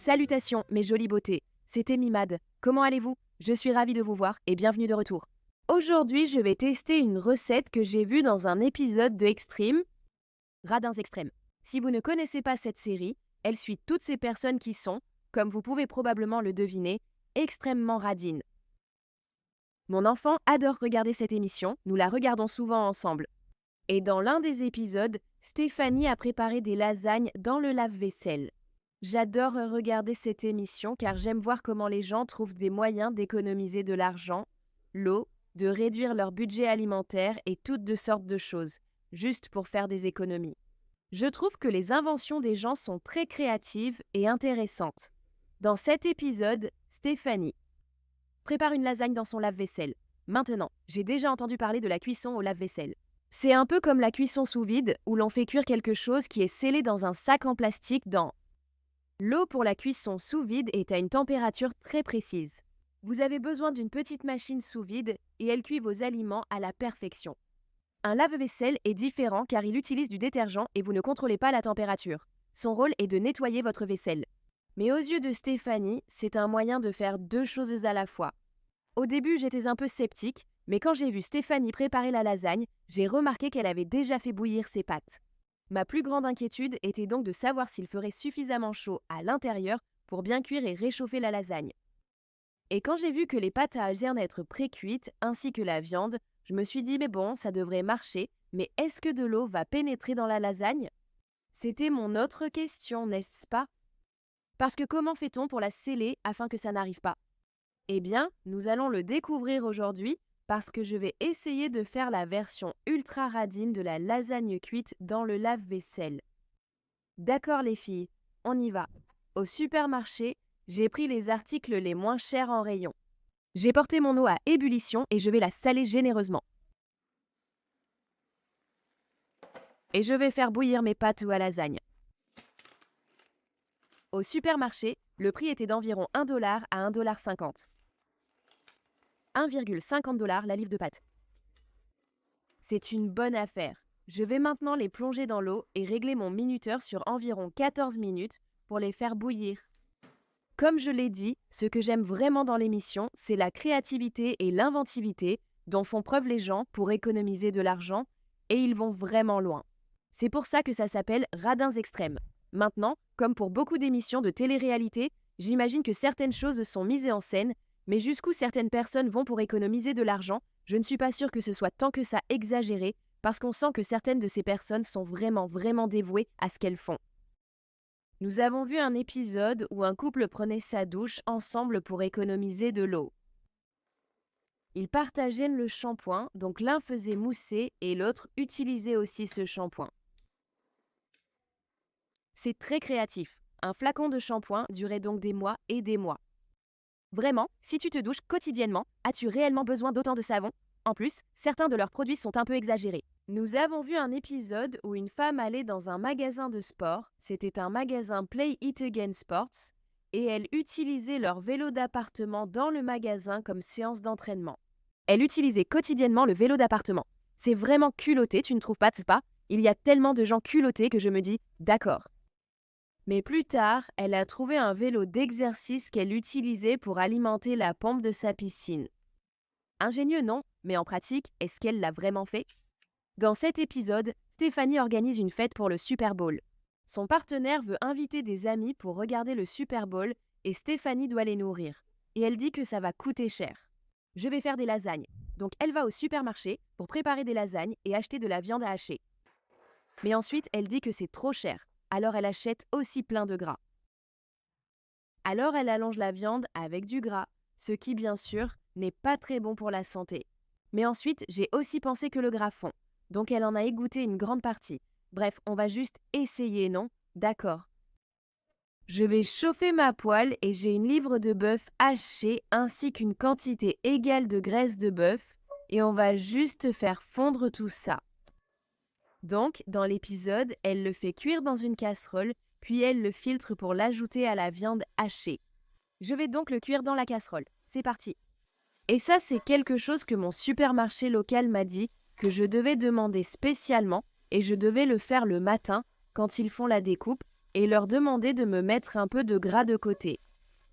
Salutations, mes jolies beautés. C'était Mimad. Comment allez-vous? Je suis ravie de vous voir et bienvenue de retour. Aujourd'hui, je vais tester une recette que j'ai vue dans un épisode de Extreme, Radins Extrêmes. Si vous ne connaissez pas cette série, elle suit toutes ces personnes qui sont, comme vous pouvez probablement le deviner, extrêmement radines. Mon enfant adore regarder cette émission, nous la regardons souvent ensemble. Et dans l'un des épisodes, Stéphanie a préparé des lasagnes dans le lave-vaisselle. J'adore regarder cette émission car j'aime voir comment les gens trouvent des moyens d'économiser de l'argent, l'eau, de réduire leur budget alimentaire et toutes de sortes de choses, juste pour faire des économies. Je trouve que les inventions des gens sont très créatives et intéressantes. Dans cet épisode, Stéphanie prépare une lasagne dans son lave-vaisselle. Maintenant, j'ai déjà entendu parler de la cuisson au lave-vaisselle. C'est un peu comme la cuisson sous vide où l'on fait cuire quelque chose qui est scellé dans un sac en plastique dans... L'eau pour la cuisson sous vide est à une température très précise. Vous avez besoin d'une petite machine sous vide et elle cuit vos aliments à la perfection. Un lave-vaisselle est différent car il utilise du détergent et vous ne contrôlez pas la température. Son rôle est de nettoyer votre vaisselle. Mais aux yeux de Stéphanie, c'est un moyen de faire deux choses à la fois. Au début, j'étais un peu sceptique, mais quand j'ai vu Stéphanie préparer la lasagne, j'ai remarqué qu'elle avait déjà fait bouillir ses pâtes. Ma plus grande inquiétude était donc de savoir s'il ferait suffisamment chaud à l'intérieur pour bien cuire et réchauffer la lasagne. Et quand j'ai vu que les pâtes allaient être pré-cuites ainsi que la viande, je me suis dit mais bon, ça devrait marcher, mais est-ce que de l'eau va pénétrer dans la lasagne? C'était mon autre question, n'est-ce pas? Parce que comment fait-on pour la sceller afin que ça n'arrive pas? Eh bien, nous allons le découvrir aujourd'hui parce que je vais essayer de faire la version ultra radine de la lasagne cuite dans le lave-vaisselle. D'accord les filles, on y va. Au supermarché, j'ai pris les articles les moins chers en rayon. J'ai porté mon eau à ébullition et je vais la saler généreusement. Et je vais faire bouillir mes pâtes à lasagne. Au supermarché, le prix était d'environ 1 $ à 1,50 $. 1,50 $ la livre de pâtes. C'est une bonne affaire. Je vais maintenant les plonger dans l'eau et régler mon minuteur sur environ 14 minutes pour les faire bouillir. Comme je l'ai dit, ce que j'aime vraiment dans l'émission, c'est la créativité et l'inventivité dont font preuve les gens pour économiser de l'argent, et ils vont vraiment loin. C'est pour ça que ça s'appelle Radins Extrêmes. Maintenant, comme pour beaucoup d'émissions de télé-réalité, j'imagine que certaines choses sont mises en scène, mais jusqu'où certaines personnes vont pour économiser de l'argent, je ne suis pas sûre que ce soit tant que ça exagéré, parce qu'on sent que certaines de ces personnes sont vraiment dévouées à ce qu'elles font. Nous avons vu un épisode où un couple prenait sa douche ensemble pour économiser de l'eau. Ils partageaient le shampoing, donc l'un faisait mousser et l'autre utilisait aussi ce shampoing. C'est très créatif. Un flacon de shampoing durait donc des mois et des mois. Vraiment, si tu te douches quotidiennement, as-tu réellement besoin d'autant de savon? En plus, certains de leurs produits sont un peu exagérés. Nous avons vu un épisode où une femme allait dans un magasin de sport, c'était un magasin Play It Again Sports, et elle utilisait leur vélo d'appartement dans le magasin comme séance d'entraînement. Elle utilisait quotidiennement le vélo d'appartement. C'est vraiment culotté, tu ne trouves pas, c'est pas? Il y a tellement de gens culottés que je me dis, d'accord. Mais plus tard, elle a trouvé un vélo d'exercice qu'elle utilisait pour alimenter la pompe de sa piscine. Ingénieux, non, mais en pratique, est-ce qu'elle l'a vraiment fait? Dans cet épisode, Stéphanie organise une fête pour le Super Bowl. Son partenaire veut inviter des amis pour regarder le Super Bowl et Stéphanie doit les nourrir. Et elle dit que ça va coûter cher. Je vais faire des lasagnes. Donc elle va au supermarché pour préparer des lasagnes et acheter de la viande à hacher. Mais ensuite, elle dit que c'est trop cher. Alors elle achète aussi plein de gras. Alors elle allonge la viande avec du gras, ce qui bien sûr n'est pas très bon pour la santé. Mais ensuite, j'ai aussi pensé que le gras fond, donc elle en a égoutté une grande partie. Bref, on va juste essayer, non? D'accord. Je vais chauffer ma poêle et j'ai une livre de bœuf haché ainsi qu'une quantité égale de graisse de bœuf et on va juste faire fondre tout ça. Donc, dans l'épisode, elle le fait cuire dans une casserole, puis elle le filtre pour l'ajouter à la viande hachée. Je vais donc le cuire dans la casserole. C'est parti. Et ça, c'est quelque chose que mon supermarché local m'a dit que je devais demander spécialement et je devais le faire le matin quand ils font la découpe et leur demander de me mettre un peu de gras de côté.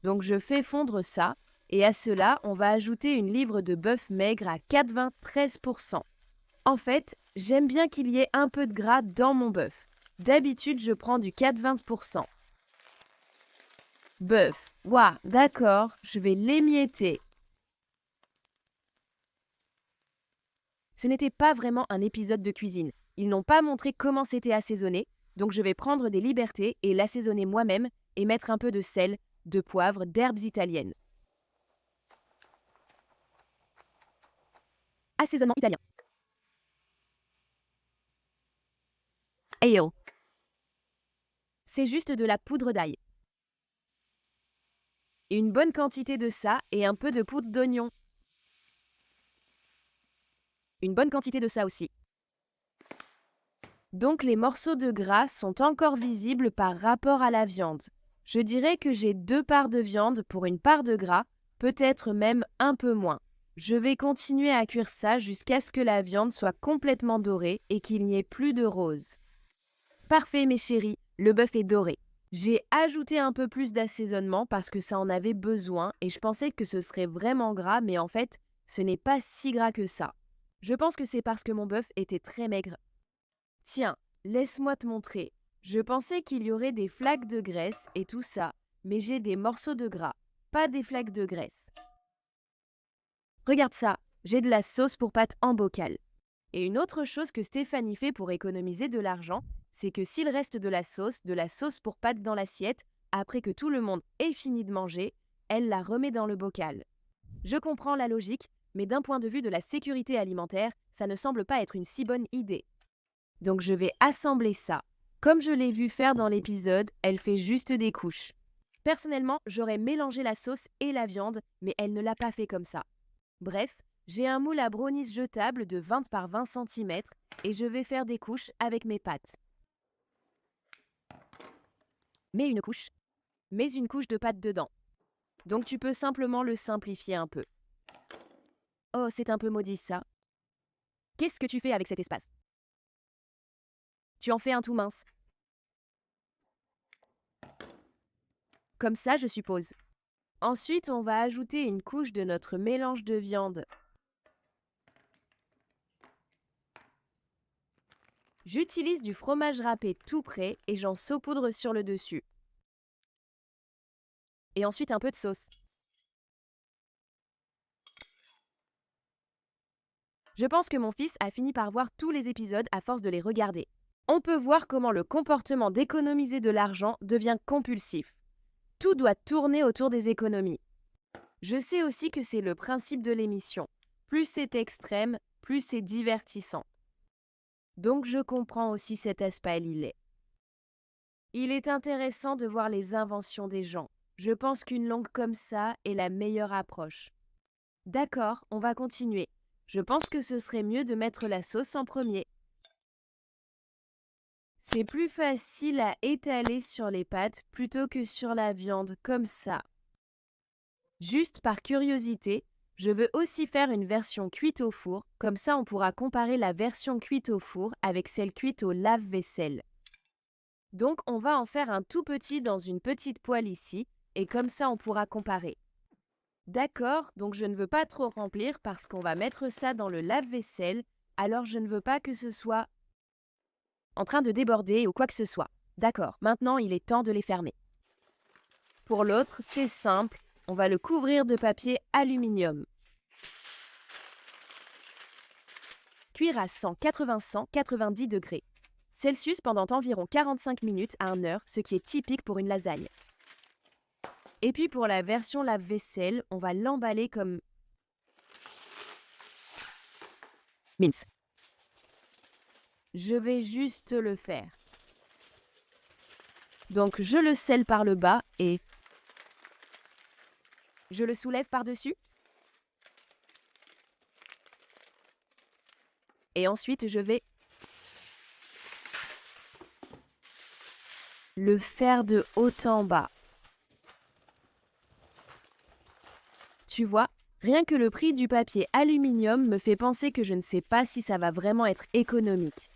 Donc je fais fondre ça, et à cela, on va ajouter une livre de bœuf maigre à 93%. En fait, j'aime bien qu'il y ait un peu de gras dans mon bœuf. D'habitude, je prends du 80%. Bœuf. Ouah, d'accord, je vais l'émietter. Ce n'était pas vraiment un épisode de cuisine. Ils n'ont pas montré comment c'était assaisonné, donc je vais prendre des libertés et l'assaisonner moi-même et mettre un peu de sel, de poivre, d'herbes italiennes. Assaisonnement italien. Ale. C'est juste de la poudre d'ail. Une bonne quantité de ça et un peu de poudre d'oignon. Une bonne quantité de ça aussi. Donc les morceaux de gras sont encore visibles par rapport à la viande. Je dirais que j'ai 2 parts de viande pour une part de gras, peut-être même un peu moins. Je vais continuer à cuire ça jusqu'à ce que la viande soit complètement dorée et qu'il n'y ait plus de rose. Parfait mes chéris, le bœuf est doré. J'ai ajouté un peu plus d'assaisonnement parce que ça en avait besoin et je pensais que ce serait vraiment gras, mais en fait, ce n'est pas si gras que ça. Je pense que c'est parce que mon bœuf était très maigre. Tiens, laisse-moi te montrer. Je pensais qu'il y aurait des flaques de graisse et tout ça, mais j'ai des morceaux de gras, pas des flaques de graisse. Regarde ça, j'ai de la sauce pour pâtes en bocal. Et une autre chose que Stéphanie fait pour économiser de l'argent, c'est que s'il reste de la sauce pour pâtes dans l'assiette, après que tout le monde ait fini de manger, elle la remet dans le bocal. Je comprends la logique, mais d'un point de vue de la sécurité alimentaire, ça ne semble pas être une si bonne idée. Donc je vais assembler ça. Comme je l'ai vu faire dans l'épisode, elle fait juste des couches. Personnellement, j'aurais mélangé la sauce et la viande, mais elle ne l'a pas fait comme ça. Bref, j'ai un moule à brownies jetable de 20 par 20 cm et je vais faire des couches avec mes pâtes. Mets une couche de pâte dedans. Donc tu peux simplement le simplifier un peu. Oh, c'est un peu maudit ça. Qu'est-ce que tu fais avec cet espace? Tu en fais un tout mince. Comme ça, je suppose. Ensuite, on va ajouter une couche de notre mélange de viande. J'utilise du fromage râpé tout prêt et j'en saupoudre sur le dessus. Et ensuite un peu de sauce. Je pense que mon fils a fini par voir tous les épisodes à force de les regarder. On peut voir comment le comportement d'économiser de l'argent devient compulsif. Tout doit tourner autour des économies. Je sais aussi que c'est le principe de l'émission. Plus c'est extrême, plus c'est divertissant. Donc je comprends aussi cet aspect lié. Il est intéressant de voir les inventions des gens. Je pense qu'une langue comme ça est la meilleure approche. D'accord, on va continuer. Je pense que ce serait mieux de mettre la sauce en premier. C'est plus facile à étaler sur les pâtes plutôt que sur la viande, comme ça. Juste par curiosité, je veux aussi faire une version cuite au four, comme ça on pourra comparer la version cuite au four avec celle cuite au lave-vaisselle. Donc on va en faire un tout petit dans une petite poêle ici, et comme ça on pourra comparer. D'accord, donc je ne veux pas trop remplir parce qu'on va mettre ça dans le lave-vaisselle, alors je ne veux pas que ce soit en train de déborder ou quoi que ce soit. D'accord, maintenant il est temps de les fermer. Pour l'autre, c'est simple, on va le couvrir de papier aluminium. Cuire à 180-190 degrés Celsius pendant environ 45 minutes à 1 heure, ce qui est typique pour une lasagne. Et puis pour la version lave-vaisselle, on va l'emballer comme mince. Je vais juste le faire. Donc je le scelle par le bas et je le soulève par-dessus. Et ensuite je vais le faire de haut en bas. Tu vois, rien que le prix du papier aluminium me fait penser que je ne sais pas si ça va vraiment être économique.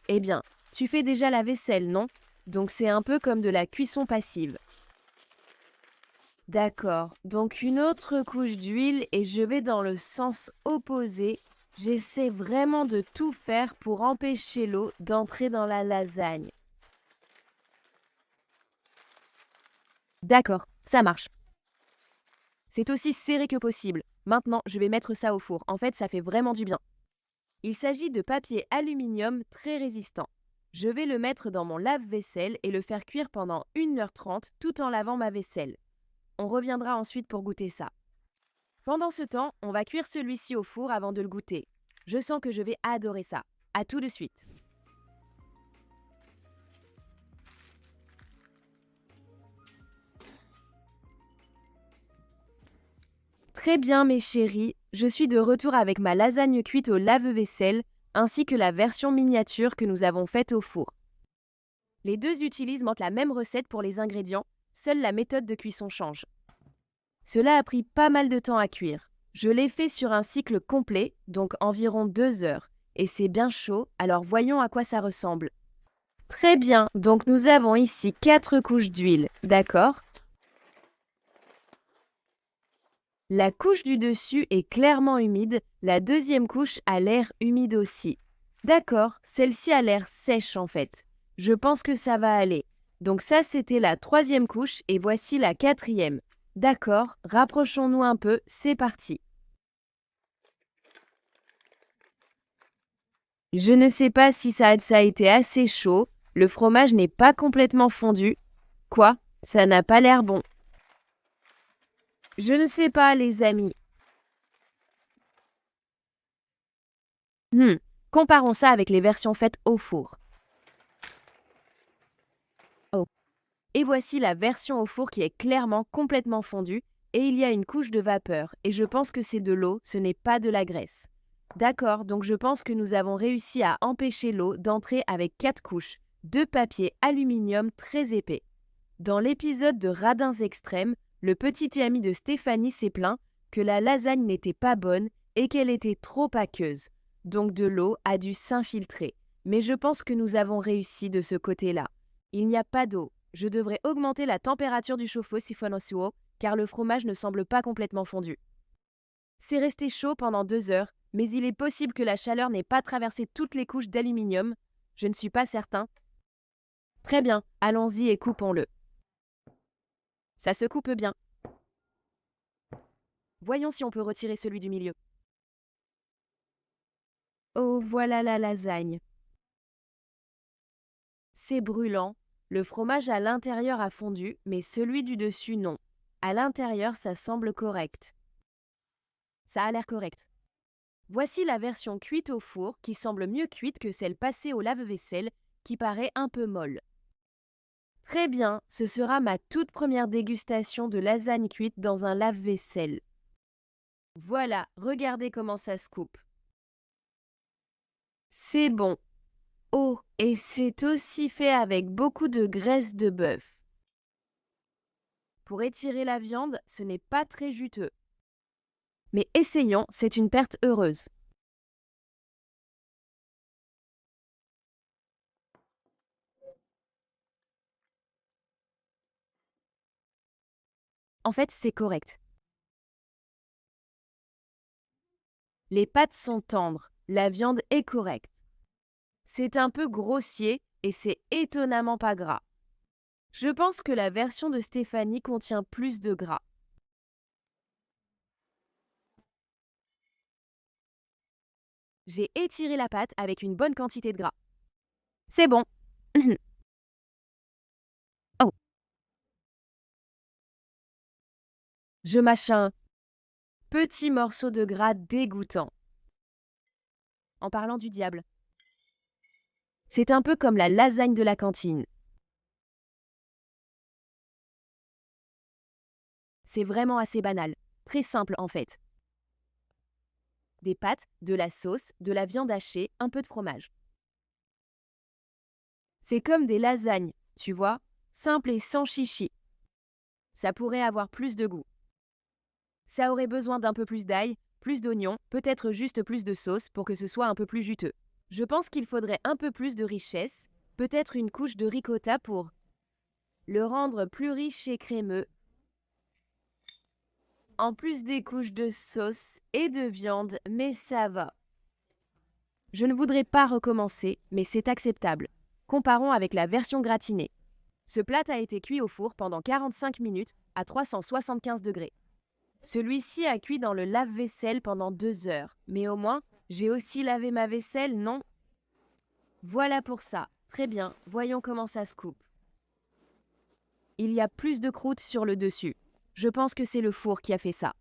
Eh bien, tu fais déjà la vaisselle, non? Donc c'est un peu comme de la cuisson passive. D'accord, donc une autre couche d'huile et je vais dans le sens opposé. J'essaie vraiment de tout faire pour empêcher l'eau d'entrer dans la lasagne. D'accord, ça marche. C'est aussi serré que possible. Maintenant, je vais mettre ça au four. En fait, ça fait vraiment du bien. Il s'agit de papier aluminium très résistant. Je vais le mettre dans mon lave-vaisselle et le faire cuire pendant 1h30 tout en lavant ma vaisselle. On reviendra ensuite pour goûter ça. Pendant ce temps, on va cuire celui-ci au four avant de le goûter. Je sens que je vais adorer ça. À tout de suite. Très bien mes chéris, je suis de retour avec ma lasagne cuite au lave-vaisselle ainsi que la version miniature que nous avons faite au four. Les deux utilisent la même recette pour les ingrédients, seule la méthode de cuisson change. Cela a pris pas mal de temps à cuire. Je l'ai fait sur un cycle complet, donc environ 2 heures, et c'est bien chaud, alors voyons à quoi ça ressemble. Très bien, donc nous avons ici 4 couches d'huile, d'accord ? La couche du dessus est clairement humide, la deuxième couche a l'air humide aussi. D'accord, celle-ci a l'air sèche en fait. Je pense que ça va aller. Donc ça c'était la 3e couche et voici la 4e. D'accord, rapprochons-nous un peu, c'est parti. Je ne sais pas si ça a été assez chaud, le fromage n'est pas complètement fondu. Quoi ? Ça n'a pas l'air bon. Je ne sais pas les amis. Comparons ça avec les versions faites au four. Oh. Et voici la version au four qui est clairement complètement fondue et il y a une couche de vapeur et je pense que c'est de l'eau, ce n'est pas de la graisse. D'accord, donc je pense que nous avons réussi à empêcher l'eau d'entrer avec 4 couches, de papier aluminium très épais. Dans l'épisode de Radins extrêmes, le petit ami de Stéphanie s'est plaint que la lasagne n'était pas bonne et qu'elle était trop aqueuse. Donc de l'eau a dû s'infiltrer. Mais je pense que nous avons réussi de ce côté-là. Il n'y a pas d'eau. Je devrais augmenter la température du chauffe-eau siphon car le fromage ne semble pas complètement fondu. C'est resté chaud pendant 2 heures, mais il est possible que la chaleur n'ait pas traversé toutes les couches d'aluminium. Je ne suis pas certain. Très bien, allons-y et coupons-le. Ça se coupe bien. Voyons si on peut retirer celui du milieu. Oh, voilà la lasagne. C'est brûlant. Le fromage à l'intérieur a fondu, mais celui du dessus non. À l'intérieur, ça semble correct. Ça a l'air correct. Voici la version cuite au four qui semble mieux cuite que celle passée au lave-vaisselle qui paraît un peu molle. Très bien, ce sera ma toute première dégustation de lasagne cuite dans un lave-vaisselle. Voilà, regardez comment ça se coupe. C'est bon. Oh, et c'est aussi fait avec beaucoup de graisse de bœuf. Pour étirer la viande, ce n'est pas très juteux. Mais essayons, c'est une perte heureuse. En fait, c'est correct. Les pâtes sont tendres, la viande est correcte. C'est un peu grossier et c'est étonnamment pas gras. Je pense que la version de Stéphanie contient plus de gras. J'ai étiré la pâte avec une bonne quantité de gras. C'est bon. Oh. Je mâche un petit morceau de gras dégoûtant. En parlant du diable. C'est un peu comme la lasagne de la cantine. C'est vraiment assez banal. Très simple en fait. Des pâtes, de la sauce, de la viande hachée, un peu de fromage. C'est comme des lasagnes, tu vois, simple et sans chichi. Ça pourrait avoir plus de goût. Ça aurait besoin d'un peu plus d'ail, plus d'oignons, peut-être juste plus de sauce pour que ce soit un peu plus juteux. Je pense qu'il faudrait un peu plus de richesse. Peut-être une couche de ricotta pour le rendre plus riche et crémeux. En plus des couches de sauce et de viande, mais ça va. Je ne voudrais pas recommencer, mais c'est acceptable. Comparons avec la version gratinée. Ce plat a été cuit au four pendant 45 minutes à 375 degrés. Celui-ci a cuit dans le lave-vaisselle pendant 2 heures. Mais au moins, j'ai aussi lavé ma vaisselle, non? Voilà pour ça. Très bien, voyons comment ça se coupe. Il y a plus de croûte sur le dessus. Je pense que c'est le four qui a fait ça.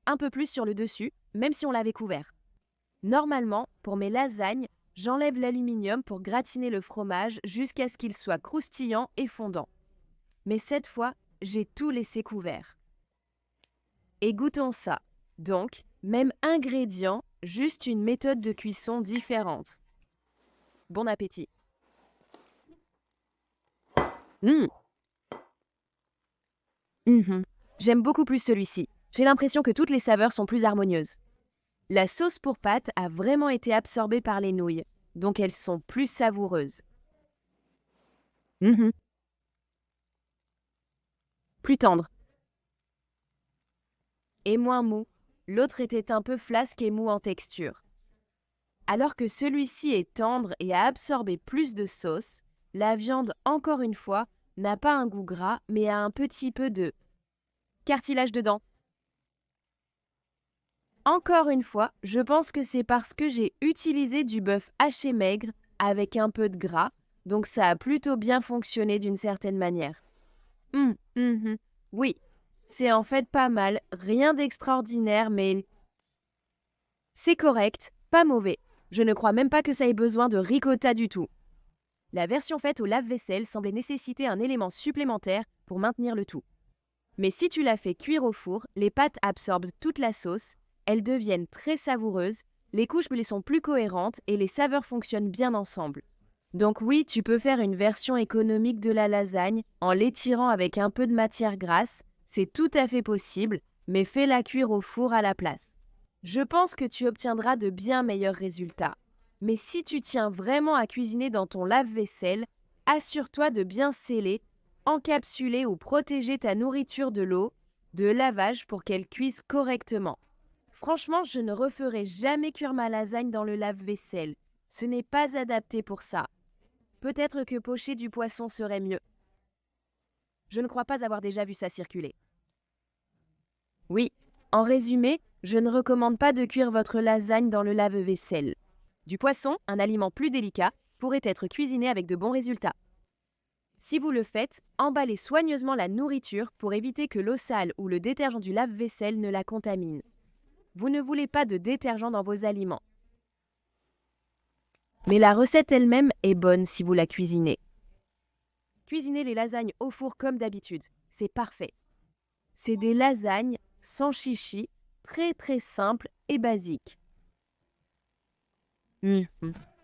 Un peu plus sur le dessus, même si on l'avait couvert. Normalement, pour mes lasagnes, j'enlève l'aluminium pour gratiner le fromage jusqu'à ce qu'il soit croustillant et fondant. Mais cette fois, j'ai tout laissé couvert. Et goûtons ça. Donc, même ingrédient, juste une méthode de cuisson différente. Bon appétit. J'aime beaucoup plus celui-ci. J'ai l'impression que toutes les saveurs sont plus harmonieuses. La sauce pour pâtes a vraiment été absorbée par les nouilles, donc elles sont plus savoureuses. Plus tendre. Et moins mou. L'autre était un peu flasque et mou en texture. Alors que celui-ci est tendre et a absorbé plus de sauce, la viande, encore une fois, n'a pas un goût gras, mais a un petit peu de cartilage dedans. Encore une fois, je pense que c'est parce que j'ai utilisé du bœuf haché maigre avec un peu de gras, donc ça a plutôt bien fonctionné d'une certaine manière. Oui, c'est en fait pas mal, rien d'extraordinaire, mais c'est correct, pas mauvais. Je ne crois même pas que ça ait besoin de ricotta du tout. La version faite au lave-vaisselle semblait nécessiter un élément supplémentaire pour maintenir le tout. Mais si tu la fais cuire au four, les pâtes absorbent toute la sauce, elles deviennent très savoureuses, les couches sont plus cohérentes et les saveurs fonctionnent bien ensemble. Donc oui, tu peux faire une version économique de la lasagne en l'étirant avec un peu de matière grasse, c'est tout à fait possible, mais fais-la cuire au four à la place. Je pense que tu obtiendras de bien meilleurs résultats. Mais si tu tiens vraiment à cuisiner dans ton lave-vaisselle, assure-toi de bien sceller, encapsuler ou protéger ta nourriture de l'eau, de lavage pour qu'elle cuise correctement. Franchement, je ne referai jamais cuire ma lasagne dans le lave-vaisselle. Ce n'est pas adapté pour ça. Peut-être que pocher du poisson serait mieux. Je ne crois pas avoir déjà vu ça circuler. Oui, en résumé, je ne recommande pas de cuire votre lasagne dans le lave-vaisselle. Du poisson, un aliment plus délicat, pourrait être cuisiné avec de bons résultats. Si vous le faites, emballez soigneusement la nourriture pour éviter que l'eau sale ou le détergent du lave-vaisselle ne la contamine. Vous ne voulez pas de détergent dans vos aliments. Mais la recette elle-même est bonne si vous la cuisinez. Cuisinez les lasagnes au four comme d'habitude, c'est parfait. C'est des lasagnes sans chichi, très très simples et basiques.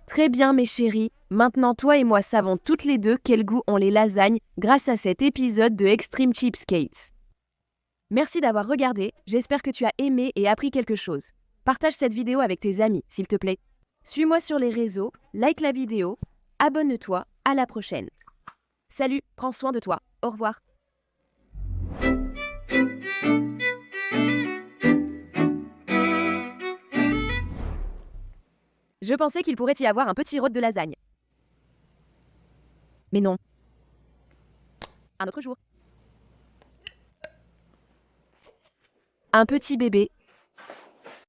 Très bien mes chéris, maintenant toi et moi savons toutes les deux quel goût ont les lasagnes grâce à cet épisode de Extreme Cheapskates. Merci d'avoir regardé, j'espère que tu as aimé et appris quelque chose. Partage cette vidéo avec tes amis, s'il te plaît. Suis-moi sur les réseaux, like la vidéo, abonne-toi, à la prochaine. Salut, prends soin de toi, au revoir. Je pensais qu'il pourrait y avoir un petit rôde de lasagne. Mais non. Un autre jour. Un petit bébé